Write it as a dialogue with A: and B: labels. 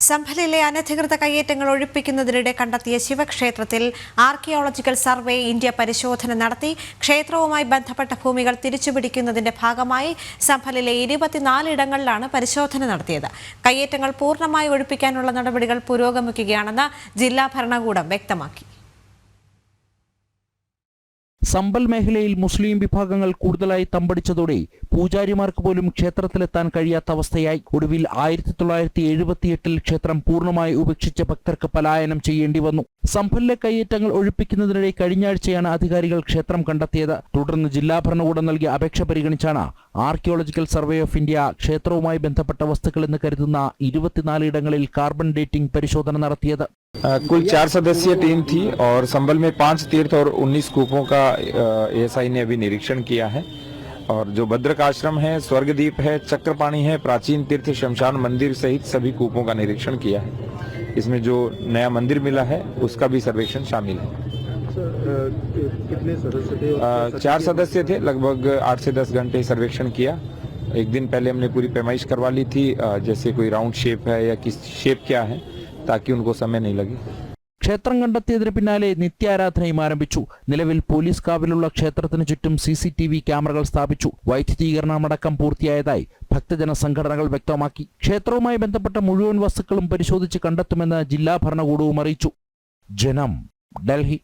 A: സംഭലിലെ അനധികൃത കയ്യേറ്റങ്ങൾ ഒഴിപ്പിക്കുന്നതിനിടെ കണ്ടെത്തിയ ശിവക്ഷേത്രത്തിൽ ആർക്കിയോളജിക്കൽ സർവേ ഇന്ത്യ പരിശോധന നടത്തി. ക്ഷേത്രവുമായി ബന്ധപ്പെട്ട ഭൂമികൾ തിരിച്ചുപിടിക്കുന്നതിന്റെ ഭാഗമായി സംഭലിലെ 24 ഇടങ്ങളിലാണ് പരിശോധന നടത്തിയത്. കയ്യേറ്റങ്ങൾ പൂർണ്ണമായി ഒഴിപ്പിക്കാനുള്ള നടപടികൾ പുരോഗമിക്കുകയാണെന്ന് ജില്ലാ ഭരണകൂടം വ്യക്തമാക്കി.
B: സംബൽ മേഖലയിൽ മുസ്ലിം വിഭാഗങ്ങൾ കൂടുതലായി തമ്പടിച്ചതോടെ പൂജാരിമാർക്ക് പോലും ക്ഷേത്രത്തിലെത്താൻ കഴിയാത്ത അവസ്ഥയായി. ഒടുവിൽ 1978 ക്ഷേത്രം പൂർണ്ണമായി ഉപേക്ഷിച്ച ഭക്തർക്ക് പലായനം ചെയ്യേണ്ടി വന്നു. സംഭലിലെ കയ്യേറ്റങ്ങൾ ഒഴിപ്പിക്കുന്നതിനിടെ കഴിഞ്ഞയാഴ്ചയാണ് അധികാരികൾ ക്ഷേത്രം കണ്ടെത്തിയത്. തുടർന്ന് ജില്ലാ ഭരണകൂടം നൽകിയ അപേക്ഷ പരിഗണിച്ചാണ് ആർക്കിയോളജിക്കൽ സർവേ ഓഫ് ഇന്ത്യ ക്ഷേത്രവുമായി ബന്ധപ്പെട്ട വസ്തുക്കളെന്ന് കരുതുന്ന 24 ഇടങ്ങളിൽ കാർബൺ ഡേറ്റിംഗ് പരിശോധന നടത്തിയത്.
C: कुल 4 सदस्यीय टीम थी और संबल में 5 तीर्थ और 19 कूपों का एएसआई ने अभी निरीक्षण किया है। और जो भद्रक आश्रम है, स्वर्गदीप है, चक्रपाणी है, प्राचीन तीर्थ, शमशान मंदिर सहित सभी कूपों का निरीक्षण किया है। इसमें जो नया मंदिर मिला है उसका भी सर्वेक्षण शामिल है।
D: कितने सदस्य थे?
C: 4 सदस्य थे। लगभग 8 से 10 घंटे सर्वेक्षण किया। एक दिन पहले हमने पूरी पैमाइश करवा ली थी, जैसे कोई राउंड शेप है या किस शेप क्या है, ताकि उनको समय नहीं लगे.
B: ക്ഷേത്രം കണ്ടെത്തിയതിന് പിന്നാലെ നിത്യാരാധനയും ആരംഭിച്ചു. നിലവിൽ പോലീസ് കാവലുള്ള ക്ഷേത്രത്തിന് ചുറ്റും CCTV ക്യാമറകൾ സ്ഥാപിച്ചു. വൈദ്യുതീകരണമടക്കം പൂർത്തിയായതായി ഭക്തജന സംഘടനകൾ വ്യക്തമാക്കി. ക്ഷേത്രവുമായി ബന്ധപ്പെട്ട മുഴുവൻ വസ്തുക്കളും പരിശോധിച്ച് കണ്ടെത്തുമെന്ന് ജില്ലാ ഭരണകൂടവും അറിയിച്ചു. ജനം, ഡൽഹി.